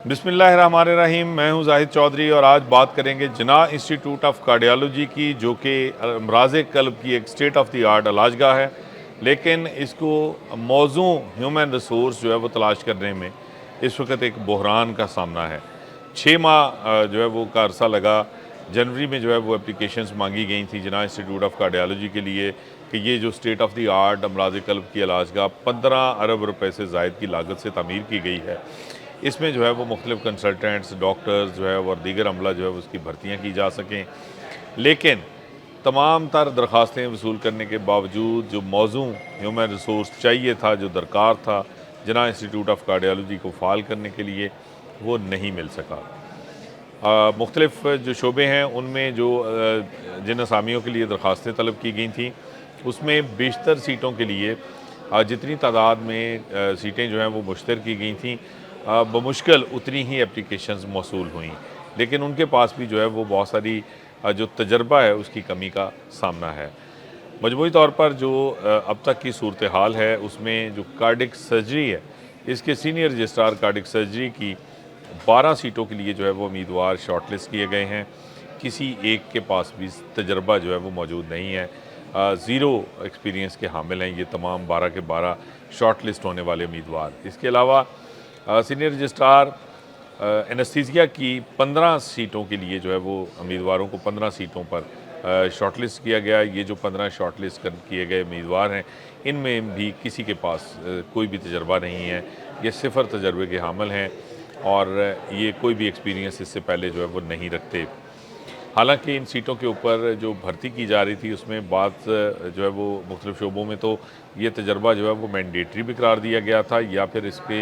बिस्मिल्लाहिर्रहमानिर्रहीम। मैं हूं जाहिद चौधरी और आज बात करेंगे जिन्ना इंस्टीट्यूट ऑफ कार्डियोलॉजी की, जो कि अमराज़ क़ल्ब की एक स्टेट ऑफ द आर्ट इलाजगाह है। लेकिन इसको मौजू ह्यूमन रिसोर्स जो है वो तलाश करने में इस वक्त एक बहरान का सामना है। 6 माह जो है वो का अरसा लगा। जनवरी में जो है वो एप्लीकेशंस मांगी गई थी जिन्ना इंस्टीट्यूट ऑफ कार्डियोलॉजी के लिए कि ये जो स्टेट ऑफ द आर्ट अमराज़ क़ल्ब की इलाजगाह 15 अरब रुपए से ज़ायद की लागत से तामीर की गई है। इसमें जो है वो मुख्तलिफ़ कंसल्टेंट्स, डॉक्टर्स जो है और दीगर अमला जो है उसकी भर्तियाँ की जा सकें। लेकिन तमाम तर दरख्वास्तें वसूल करने के बावजूद जो मौजू ह्यूमन रिसोर्स चाहिए था, जो दरकार था जिन्ना इंस्टीट्यूट ऑफ कार्डियोलॉजी को फ़ाल करने के लिए, वो नहीं मिल सका। मुख्तलिफ़ जो शोबे हैं उनमें जो जिन असामियों के लिए दरख्वास्तें तलब की गई थी, उसमें बेशतर सीटों के लिए जितनी तादाद में सीटें जो हैं वो मुश्तर की गई थी, बमुश्किल उतनी ही एप्लीकेशंस मौसूल हुई। लेकिन उनके पास भी जो है वो बहुत सारी जो तजर्बा है उसकी कमी का सामना है। मजमूई तौर पर जो अब तक की सूरत हाल है उसमें जो कार्डिक सर्जरी है, इसके सीनियर रजिस्ट्रार कार्डिक सर्जरी की 12 सीटों के लिए जो है वो उम्मीदवार शॉर्ट लिस्ट किए गए हैं। किसी एक के पास भी तजर्बा जो है वो मौजूद नहीं है। ज़ीरो एक्सपीरियंस के हामिल हैं ये तमाम 12 के 12 शॉर्ट लिस्ट होने वाले उम्मीदवार। इसके अलावा सीनियर रजिस्ट्रार एनेस्थीसिया की 15 सीटों के लिए जो है वो उम्मीदवारों को 15 सीटों पर शॉर्ट लिस्ट किया गया। ये जो 15 शॉर्ट लिस्ट किए गए उम्मीदवार हैं, इनमें भी किसी के पास कोई भी तजर्बा नहीं है। ये सिफ़र तजर्बे के हामिल हैं और ये कोई भी एक्सपीरियंस इससे पहले जो है वो नहीं रखते। हालांकि इन सीटों के ऊपर जो भर्ती की जा रही थी उसमें बात जो है वो मुख्तलिफ़ शोबों में तो ये तजर्बा जो है वो मैंडेटरी भी करार दिया गया था या फिर इसके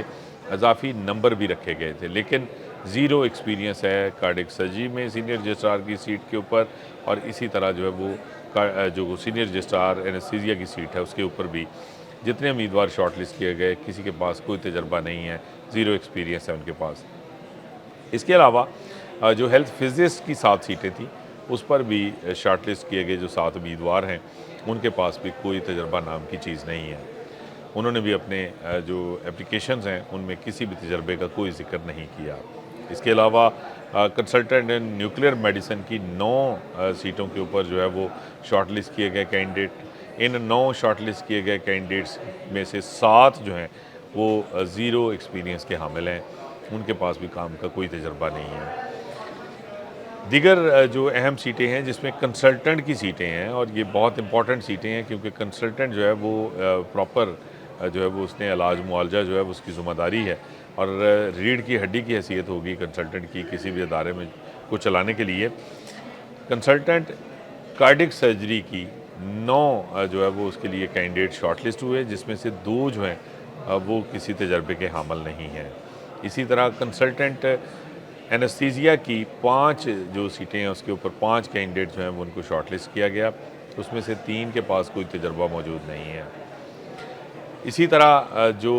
इजाफी नंबर भी रखे गए थे। लेकिन ज़ीरो एक्सपीरियंस है कार्डिक सर्जरी में सीनियर रजिस्ट्रार की सीट के ऊपर, और इसी तरह जो है वो जो सीनियर रजिस्ट्रार एनेस्थीसिया की सीट है उसके ऊपर भी जितने उम्मीदवार शॉर्ट लिस्ट किए गए, किसी के पास कोई तजर्बा नहीं है, ज़ीरो एक्सपीरियंस है उनके पास। इसके अलावा जो हेल्थ फिजिस्ट की 7 सीटें थी, उस पर भी शॉर्ट लिस्ट किए गए जो 7 उम्मीदवार हैं, उनके पास भी कोई तजर्बा नाम की चीज़ नहीं है। उन्होंने भी अपने जो एप्लीकेशंस हैं उनमें किसी भी तजर्बे का कोई ज़िक्र नहीं किया। इसके अलावा कंसल्टेंट इन न्यूक्लियर मेडिसिन की 9 सीटों के ऊपर जो है वो शॉर्ट लिस्ट किए गए कैंडिडेट। इन 9 शॉर्ट लिस्ट किए गए कैंडिडेट्स में से 7 जो हैं वो ज़ीरो एक्सपीरियंस के हामिल हैं, उनके पास भी काम का कोई तजर्बा नहीं है। दीगर जो अहम सीटें हैं जिसमें कंसल्टेंट की सीटें हैं, और ये बहुत इंपॉर्टेंट सीटें हैं क्योंकि कंसल्टेंट जो है वो प्रॉपर जो है वो उसने इलाज मुआवजा जो है वो उसकी ज़िम्मेदारी है, और रीढ़ की हड्डी की हैसियत होगी कंसल्टेंट की किसी भी इदारे में को चलाने के लिए। कंसल्टेंट कार्डिक सर्जरी की 9 जो है वो उसके लिए कैंडिडेट शॉर्ट लिस्ट हुए, जिसमें से 2 जो हैं वो किसी तजर्बे के हामिल नहीं हैं। इसी तरह कंसल्टेंट एनेस्थीसिया की 5 जो सीटें हैं उसके ऊपर 5 कैंडिडेट जो हैं वो उनको शॉर्ट लिस्ट किया गया, उसमें से 3 के पास कोई तजर्बा मौजूद नहीं है। इसी तरह जो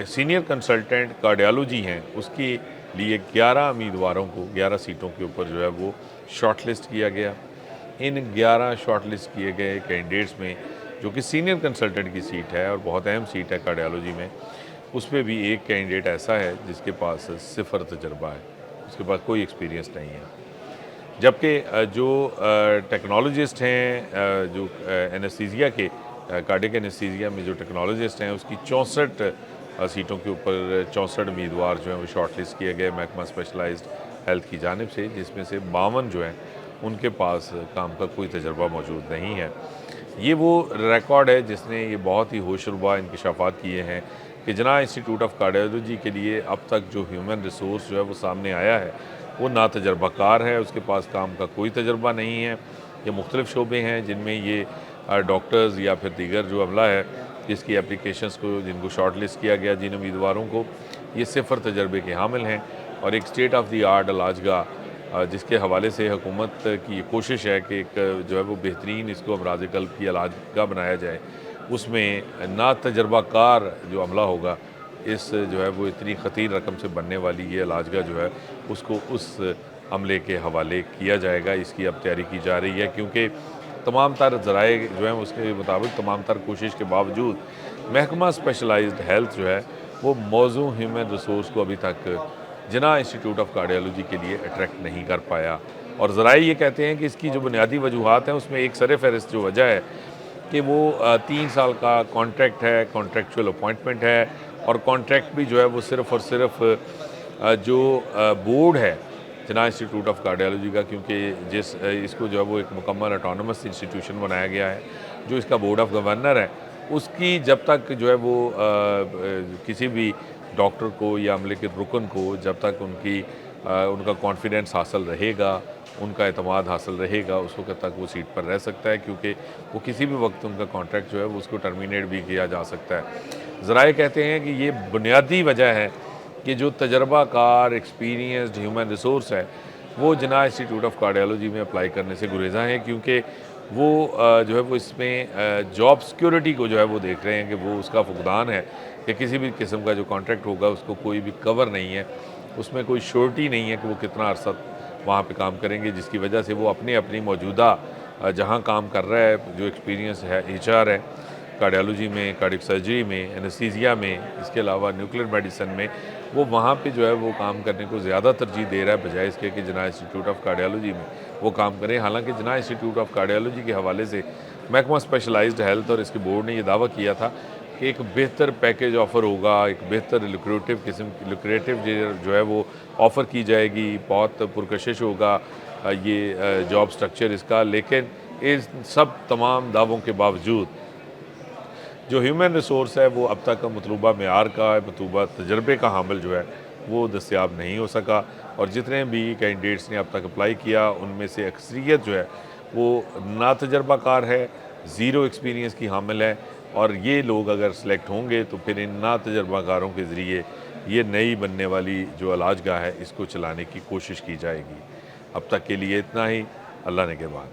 सीनियर कंसल्टेंट कार्डियोलॉजी हैं उसके लिए 11 उम्मीदवारों को 11 सीटों के ऊपर जो है वो शॉर्ट लिस्ट किया गया। इन 11 शॉर्ट लिस्ट किए गए कैंडिडेट्स में जो कि सीनियर कंसल्टेंट की सीट है और बहुत अहम सीट है कार्डियोलॉजी में, उसमें भी एक कैंडिडेट ऐसा है जिसके पास सिफ़र तजर्बा है, उसके पास कोई एक्सपीरियंस नहीं है। जबकि जो टेक्नोलॉजिस्ट हैं जो एनेस्थीसिया के कार्डिक एनेस्थीसिया में जो टेक्नोलॉजिस्ट हैं उसकी 64 सीटों के ऊपर 64 उम्मीदवार जो हैं वो शॉर्ट लिस्ट किए गए महकमा स्पेशलाइज्ड हेल्थ की जानिब से, जिसमें से 52 जो हैं उनके पास काम का कोई तजर्बा मौजूद नहीं है। ये वो रिकॉर्ड है जिसने ये बहुत ही होशरुबा इंकशाफात किए हैं कि जिन्ना इंस्टीट्यूट ऑफ कार्डियोलॉजी के लिए अब तक जो ह्यूमन रिसोर्स जो है वो सामने आया है वो ना तजर्बाकार है, उसके पास काम का कोई तजर्बा नहीं है। ये मुख्तलिफ़ शोबे हैं जिनमें ये डॉक्टर्स या फिर दीगर जो अमला है जिसकी एप्लीकेशंस को जिनको शॉर्ट लिस्ट किया गया, जिन उम्मीदवारों को, ये सिफ़र तजर्बे के हामिल हैं। और एक स्टेट ऑफ द आर्ट इलाजगाह जिसके हवाले से हुकूमत की कोशिश है कि एक जो है वो बेहतरीन इसको अमराज़ क़ल्ब की इलाजगाह बनाया जाए, उसमें ना तजर्बाकार जो अमला होगा, इस जो है वो इतनी ख़तीर रकम से बनने वाली ये इलाजगाह जो है उसको उस अमले के हवाले किया जाएगा। इसकी अब तैयारी की जा रही है क्योंकि तमाम तर ज़राए जो हैं उसके मुताबिक तमाम तर कोशिश के बावजूद महकमा स्पेशलाइज्ड हेल्थ जो है वो मौजू ह्यूमन रिसोर्स को अभी तक जिन्ना इंस्टीट्यूट ऑफ कार्डियोलॉजी के लिए अट्रैक्ट नहीं कर पाया। और ज़राए ये कहते हैं कि इसकी जो बुनियादी वजूहात हैं उसमें एक सर-ए-फ़हरिस्त जो वजह है कि वो 3 साल का कॉन्ट्रैक्ट है, कॉन्ट्रैक्चुअल अपॉइंटमेंट है, और कॉन्ट्रैक्ट भी जो है वो सिर्फ़ और सिर्फ जो बोर्ड है जिन्ना इंस्टीट्यूट ऑफ कार्डियोलॉजी का, क्योंकि इसको जो है वो एक मुकम्मल ऑटोनमस इंस्टीट्यूशन बनाया गया है, जो इसका बोर्ड ऑफ गवर्नर है, उसकी जब तक जो है वो किसी भी डॉक्टर को या अमले के रुकन को जब तक उनका कॉन्फिडेंस हासिल रहेगा, उनका एतमाद हासिल रहेगा, उस वक्त तक वो सीट पर रह सकता है, क्योंकि वो किसी भी वक्त उनका कॉन्ट्रैक्ट जो है वो उसको टर्मिनेट भी किया जा सकता है। ज़राए कहते हैं कि ये बुनियादी वजह है कि जो तजर्बाकार एक्सपीरियंस्ड ह्यूमन रिसोर्स है वो जिन्ना इंस्टीट्यूट ऑफ कार्डियोलॉजी में अप्लाई करने से गुरेज़ा हैं, क्योंकि वो जो है वो इसमें जॉब सिक्योरिटी को जो है वो देख रहे हैं कि वो उसका फुकदान है कि किसी भी किस्म का जो कॉन्ट्रैक्ट होगा उसको कोई भी कवर नहीं है, उसमें कोई श्योरिटी नहीं है कि वो कितना अरसा वहाँ पे काम करेंगे, जिसकी वजह से वो अपनी मौजूदा जहाँ काम कर रहा है, जो एक्सपीरियंस है HR है कार्डियोलॉजी में, कार्डियक सर्जरी में, एनेस्थीसिया में, इसके अलावा न्यूक्लियर मेडिसिन में, वो वहाँ पे जो है वो काम करने को ज़्यादा तरजीह दे रहा है बजाय इसके कि जिन्ना इंस्टीट्यूट ऑफ कार्डियोलॉजी में वो काम करें। हालांकि जिन्ना इंस्टीट्यूट ऑफ कार्डियोलॉजी के हवाले से महकमा स्पेशलाइज्ड हेल्थ और इसके बोर्ड ने यह दावा किया था कि एक बेहतर पैकेज ऑफ़र होगा, एक बेहतर लुक्रेटिव जो है वो ऑफ़र की जाएगी, बहुत पुरकशिश होगा ये जॉब स्ट्रक्चर इसका। लेकिन इस सब तमाम दावों के बावजूद जो ह्यूमन रिसोर्स है वो अब तक मतलूबा मेयार का, मतलूबा तजर्बे का हामिल जो है वो दस्तियाब नहीं हो सका, और जितने भी कैंडिडेट्स ने अब तक अप्लाई किया उनमें से अक्सरियत जो है वो नातजर्बाकार है, ज़ीरो एक्सपीरियंस की हामिल है, और ये लोग अगर सेलेक्ट होंगे तो फिर इन नातजर्बाकारों के ज़रिए ये नई बनने वाली जो अलाजगाह है इसको चलाने की कोशिश की जाएगी। अब तक के लिए इतना ही। अल्लाह ने के बाद।